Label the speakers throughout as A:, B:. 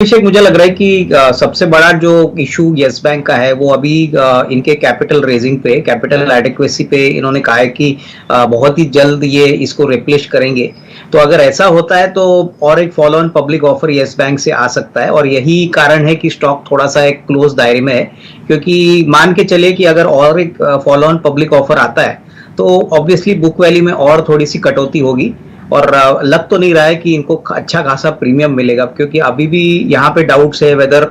A: अभिषेक, मुझे लग रहा है कि सबसे बड़ा जो इशू यस बैंक का है वो अभी इनके कैपिटल रेजिंग पे, कैपिटल एडिक्वेसी पे इन्होंने कहा है कि बहुत ही जल्द ये इसको रिप्लेस करेंगे। तो अगर ऐसा होता है तो और एक follow on public offer yes bank से आ सकता है और यही कारण है कि स्टॉक थोड़ा सा एक क्लोज दायरे में है, क्योंकि मान के चले कि अगर और एक फॉलो ऑन पब्लिक ऑफर आता है तो ऑब्वियसली बुक वैल्यू में और थोड़ी सी कटौती होगी। और लग तो नहीं रहा है कि इनको अच्छा खासा प्रीमियम मिलेगा, क्योंकि अभी भी यहाँ पे डाउट्स है वेदर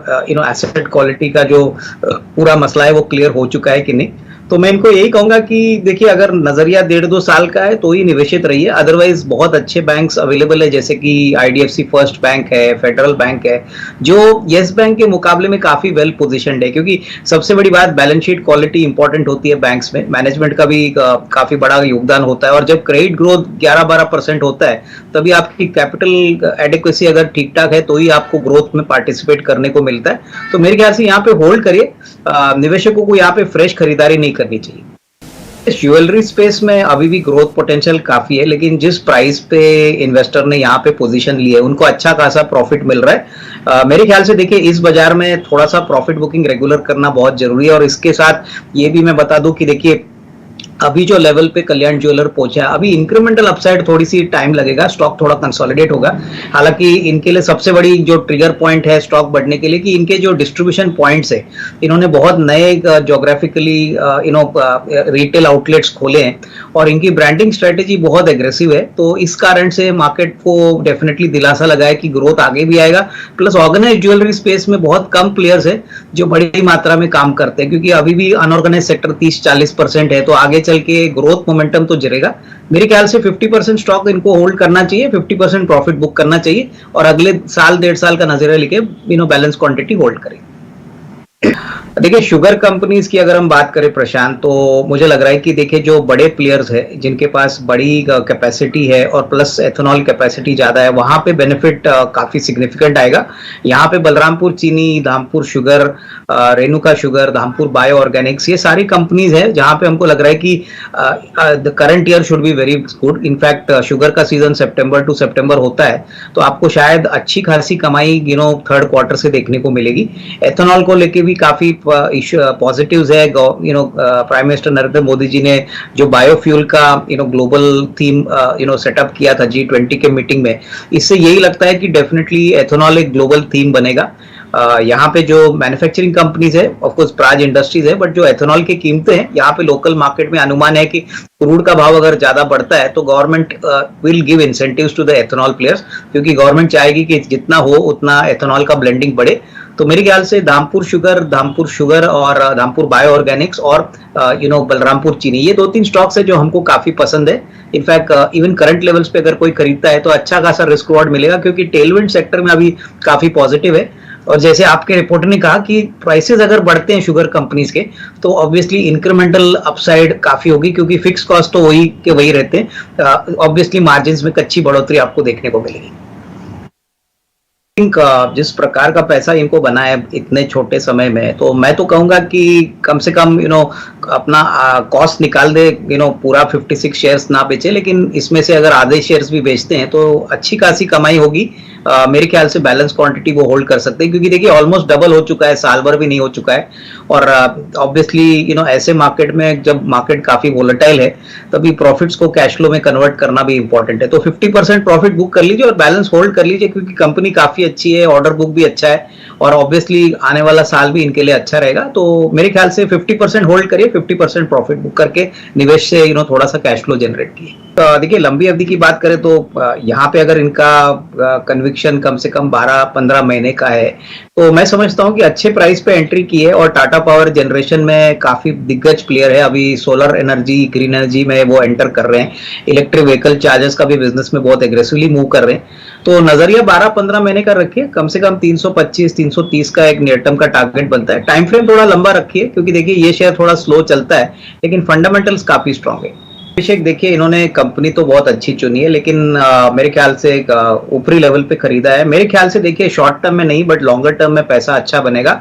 A: एसेट क्वालिटी का जो पूरा मसला है वो क्लियर हो चुका है कि नहीं। तो मैं इनको यही कहूंगा कि देखिए, अगर नजरिया 1.5-2 साल का है तो ही निवेशित रहिए, अदरवाइज बहुत अच्छे बैंक्स अवेलेबल है, जैसे कि आईडीएफसी फर्स्ट बैंक है, फेडरल बैंक है, जो यस बैंक के मुकाबले में काफी वेल पोजिशनड है। क्योंकि सबसे बड़ी बात, बैलेंस शीट क्वालिटी इंपॉर्टेंट होती है बैंक्स में, मैनेजमेंट का भी काफी बड़ा योगदान होता है, और जब क्रेडिट ग्रोथ 11-12% होता है तभी आपकी कैपिटल एडिक्वेसी अगर ठीक ठाक है तो ही आपको ग्रोथ में पार्टिसिपेट करने को मिलता है। तो मेरे ख्याल से यहाँ पे होल्ड करिए, निवेशकों को यहाँ पे फ्रेश खरीदारी नहीं करनी चाहिए। ज्वेलरी स्पेस में अभी भी ग्रोथ पोटेंशियल काफी है, लेकिन जिस प्राइस पे इन्वेस्टर ने यहाँ पे पोजीशन ली है उनको अच्छा खासा प्रॉफिट मिल रहा है। मेरे ख्याल से देखिए, इस बाजार में थोड़ा सा प्रॉफिट बुकिंग रेगुलर करना बहुत जरूरी है। और इसके साथ ये भी मैं बता दूं कि देखिए, अभी जो लेवल पे कल्याण ज्वेलर पहुंचा है, अभी इंक्रीमेंटल अपसाइड थोड़ी सी टाइम लगेगा, स्टॉक थोड़ा कंसोलिडेट होगा। हालांकि इनके लिए सबसे बड़ी जो ट्रिगर पॉइंट है स्टॉक बढ़ने के लिए कि इनके जो डिस्ट्रीब्यूशन पॉइंट्स है, इन्होंने बहुत नए जोग्राफिकली रिटेल आउटलेट्स खोले हैं और इनकी ब्रांडिंग स्ट्रेटेजी बहुत एग्रेसिव है। तो इस कारण से मार्केट को डेफिनेटली दिलासा लगा है कि ग्रोथ आगे भी आएगा। प्लस ऑर्गेनाइज ज्वेलरी स्पेस में बहुत कम प्लेयर्स है जो बड़ी मात्रा में काम करते हैं, क्योंकि अभी भी अनऑर्गेनाइज सेक्टर 30-40% है, तो आगे चल के ग्रोथ मोमेंटम तो गिरेगा। मेरे ख्याल से 50% स्टॉक इनको होल्ड करना चाहिए, 50% प्रॉफिट बुक करना चाहिए और अगले साल 1.5 साल का नजरिया लेके बैलेंस क्वांटिटी होल्ड करें। देखिए, शुगर कंपनीज की अगर हम बात करें प्रशांत, तो मुझे लग रहा है कि देखिए, जो बड़े प्लेयर्स है जिनके पास बड़ी कैपेसिटी है और प्लस एथेनॉल कैपेसिटी ज्यादा है, वहां पे बेनिफिट काफी सिग्निफिकेंट आएगा। यहाँ पे बलरामपुर चीनी, Dhampur sugar, Renuka sugar, Dhampur bio Organics, ये सारी कंपनीज है जहां पे हमको लग रहा है कि the current year should be very good. In fact sugar का सीजन सितंबर टू सितंबर होता है, तो आपको शायद अच्छी खासी कमाई थर्ड क्वार्टर से देखने को मिलेगी। एथेनॉल को लेके भी काफी पॉजिटिव्स है। प्राइम मिनिस्टर नरेंद्र मोदी जी ने जो बायोफ्यूल का ग्लोबल थीम सेटअप किया था G20 के मीटिंग में, इससे यही लगता है कि डेफिनेटली एथेनॉल एक ग्लोबल थीम बनेगा। यहाँ पे जो मैन्युफैक्चरिंग कंपनीज है, ऑफ कोर्स प्राज इंडस्ट्रीज है, बट जो एथेनॉल की कीमतें हैं यहाँ पे लोकल मार्केट में अनुमान है कि क्रूड का भाव अगर ज्यादा बढ़ता है तो government will give incentives to the ethanol players, क्योंकि गवर्नमेंट चाहेगी कि जितना हो उतना एथेनॉल का ब्लेंडिंग बढ़े। तो मेरे ख्याल से धामपुर शुगर और धामपुर बायो ऑर्गेनिक्स और बलरामपुर चीनी, ये 2-3 स्टॉक्स है जो हमको काफी पसंद है। इनफैक्ट इवन करंट लेवल्स पे अगर कोई खरीदता है तो अच्छा खासा रिस्क रिवॉर्ड मिलेगा, क्योंकि टेलविंड सेक्टर में अभी काफी पॉजिटिव है। और जैसे आपके रिपोर्टर ने कहा कि प्राइसेस अगर बढ़ते हैं शुगर कंपनीज के, तो ऑब्वियसली इंक्रीमेंटल अपसाइड काफी होगी, क्योंकि फिक्स कॉस्ट तो वही के वही रहते हैं। ऑब्वियसली मार्जिन में कच्ची बढ़ोतरी आपको देखने को मिलेगी। जिस प्रकार का पैसा इनको बना है इतने छोटे समय में, तो मैं तो कहूंगा कि कम से कम अपना कॉस्ट निकाल दे, पूरा 56 शेयर्स ना बेचे, लेकिन इसमें से अगर आधे शेयर्स भी बेचते हैं तो अच्छी खासी कमाई होगी। मेरे ख्याल से बैलेंस क्वांटिटी वो होल्ड कर सकते हैं, क्योंकि देखिए ऑलमोस्ट डबल हो चुका है, साल भर भी नहीं हो चुका है। और ऑब्वियसली ऐसे मार्केट में जब मार्केट काफी वोलेटाइल है तभी प्रॉफिट्स को कैश फ्लो में कन्वर्ट करना भी इंपॉर्टेंट है। तो 50% प्रॉफिट बुक कर लीजिए और बैलेंस होल्ड कर लीजिए, क्योंकि कंपनी काफी अच्छी है, ऑर्डर बुक भी अच्छा है और ऑब्वियसली आने वाला साल भी इनके लिए अच्छा रहेगा। तो मेरे ख्याल से 50% होल्ड करिए, 50% प्रॉफिट बुक करके निवेश से थोड़ा सा कैश फ्लो जनरेट किए। देखिए, लंबी अवधि की बात करें तो यहाँ पे अगर इनका कन्विक्शन कम से कम 12-15 महीने का है, तो मैं समझता हूँ कि अच्छे प्राइस पे एंट्री की है। और टाटा पावर जनरेशन में काफी दिग्गज प्लेयर है, अभी सोलर एनर्जी, ग्रीन एनर्जी में वो एंटर कर रहे हैं, इलेक्ट्रिक व्हीकल चार्जेस का भी बिजनेस में बहुत एग्रेसिवली मूव कर रहे हैं। तो नजरिया 12-15 महीने का रखिए, कम से कम 325-330 का एक नियर टर्म का टारगेट बनता है। टाइम फ्रेम थोड़ा लंबा रखिए, क्योंकि देखिए ये शेयर थोड़ा स्लो चलता है, लेकिन फंडामेंटल्स काफी स्ट्रांग है। अभिषेक देखिए, इन्होंने कंपनी तो बहुत अच्छी चुनी है, लेकिन मेरे ख्याल से एक ऊपरी लेवल पे खरीदा है। मेरे ख्याल से देखिए शॉर्ट टर्म में नहीं बट लॉन्गर टर्म में पैसा अच्छा बनेगा।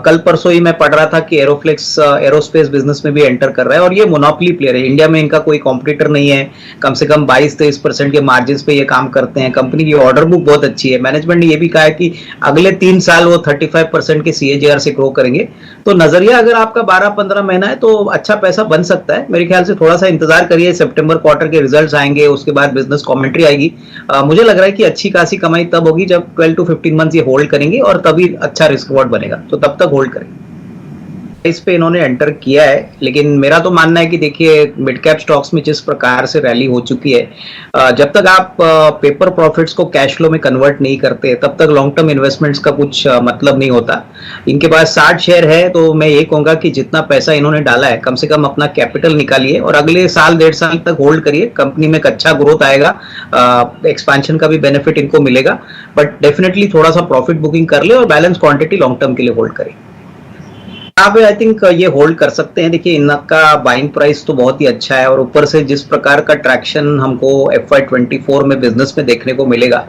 A: कल परसों ही मैं पढ़ रहा था कि एरोफ्लेक्स एरोस्पेस बिजनेस में भी एंटर कर रहा है और ये मोनोपोली प्लेयर है। इंडिया में इनका कोई कॉम्पिटिटर नहीं है। कम से कम 22-23% के मार्जिन पे ये काम करते हैं। कंपनी की ऑर्डर बुक बहुत अच्छी है। मैनेजमेंट ने ये भी कहा है कि अगले 3 साल वो 35% के CAGR से ग्रो करेंगे। तो नजरिया अगर आपका 12-15 महीना है तो अच्छा पैसा बन सकता है। मेरे ख्याल से थोड़ा सा इंतजार करिए, सितंबर क्वार्टर के रिजल्ट्स आएंगे, उसके बाद बिजनेस कमेंट्री आएगी। मुझे लग रहा है कि अच्छी खासी कमाई तब होगी जब 12 to 15 मंथ्स ये होल्ड करेंगे और तभी अच्छा रिस्क रिवॉर्ड बनेगा, तो तब तक होल्ड करेंगे। इस पे इन्होंने एंटर किया है, लेकिन मेरा तो मानना है कि देखिए मिड कैप स्टॉक्स में जिस प्रकार से रैली हो चुकी है, जब तक आप पेपर प्रॉफिट्स को कैश फ्लो में कन्वर्ट नहीं करते तब तक लॉन्ग टर्म इन्वेस्टमेंट्स का कुछ मतलब नहीं होता। इनके पास 60 शेयर है, तो मैं ये कहूंगा कि जितना पैसा इन्होंने डाला है कम से कम अपना कैपिटल निकालिए और अगले साल 1.5 साल तक होल्ड करिए। कंपनी में एक अच्छा ग्रोथ आएगा, एक्सपेंशन का भी बेनिफिट इनको मिलेगा, बट डेफिनेटली थोड़ा सा प्रॉफिट बुकिंग कर ले और बैलेंस क्वांटिटी लॉन्ग टर्म के लिए होल्ड करें। यहाँ पे आई थिंक ये होल्ड कर सकते हैं। देखिए इनका बाइंग प्राइस तो बहुत ही अच्छा है और ऊपर से जिस प्रकार का ट्रैक्शन हमको FY24 में बिजनेस में देखने को मिलेगा,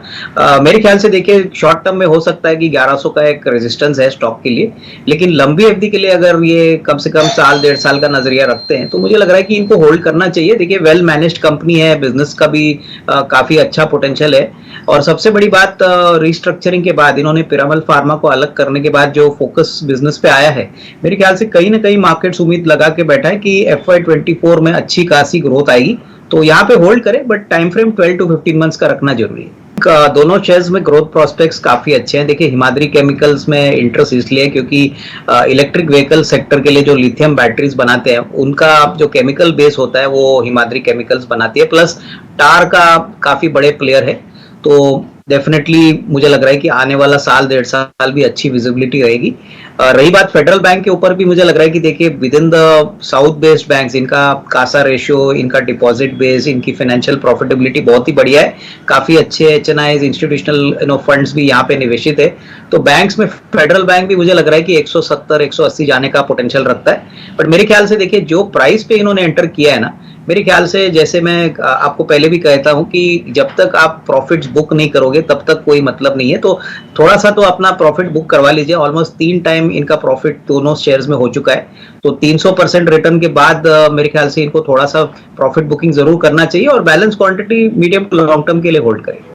A: मेरे ख्याल से देखिए शॉर्ट टर्म में हो सकता है कि 1100 का एक रेजिस्टेंस है स्टॉक के लिए, लेकिन लंबी अवधि के लिए अगर ये कम से कम साल 1.5 साल का नजरिया रखते हैं तो मुझे लग रहा है कि इनको होल्ड करना चाहिए। देखिए वेल मैनेज्ड कंपनी है, बिजनेस का भी काफी अच्छा पोटेंशियल है और सबसे बड़ी बात रिस्ट्रक्चरिंग के बाद इन्होंने पिरामल फार्मा को अलग करने के बाद जो फोकस बिजनेस पे आया है, मेरे ख्याल से कहीं ना कहीं मार्केट्स उम्मीद लगा के बैठा है कि FY24 में अच्छी खासी ग्रोथ आएगी, तो यहाँ पे होल्ड करें, but time frame 12 to 15 months का रखना जरूरी है। दोनों शेयर्स में ग्रोथ प्रोस्पेक्ट्स काफी अच्छे हैं। देखिए हिमाद्री केमिकल्स में इंटरेस्ट इसलिए क्योंकि इलेक्ट्रिक व्हीकल सेक्टर के लिए जो लिथियम बैटरीज बनाते हैं उनका जो केमिकल बेस होता है वो हिमाद्री केमिकल्स बनाती है, प्लस टार का काफी बड़े प्लेयर है। तो डेफिनेटली मुझे लग रहा है कि आने वाला साल 1.5 साल भी अच्छी विजिबिलिटी रहेगी। रही बात फेडरल बैंक के ऊपर भी मुझे लग रहा है कि देखिए with in the south based banks इनका कासा रेशियो, इनका डिपॉजिट बेस, इनकी फाइनेंशियल प्रॉफिटेबिलिटी बहुत ही बढ़िया है। काफी अच्छे HNIs इंस्टीट्यूशनल फंड्स भी यहाँ पे निवेशित है। तो बैंक्स में फेडरल बैंक भी मुझे लग रहा है कि 170-180 जाने का पोटेंशियल रखता है। बट मेरे ख्याल से देखिए जो प्राइस पे इन्होंने एंटर किया है ना, मेरे ख्याल से जैसे मैं आपको पहले भी कहता हूं कि जब तक आप प्रॉफिट्स बुक नहीं करोगे तब तक कोई मतलब नहीं है। तो थोड़ा सा तो अपना प्रॉफिट बुक करवा लीजिए। ऑलमोस्ट 3 टाइम इनका प्रॉफिट दोनों शेयर्स में हो चुका है, तो 300% रिटर्न के बाद मेरे ख्याल से इनको थोड़ा सा प्रॉफिट बुकिंग जरूर करना चाहिए और balance quantity medium to long term के लिए होल्ड करें।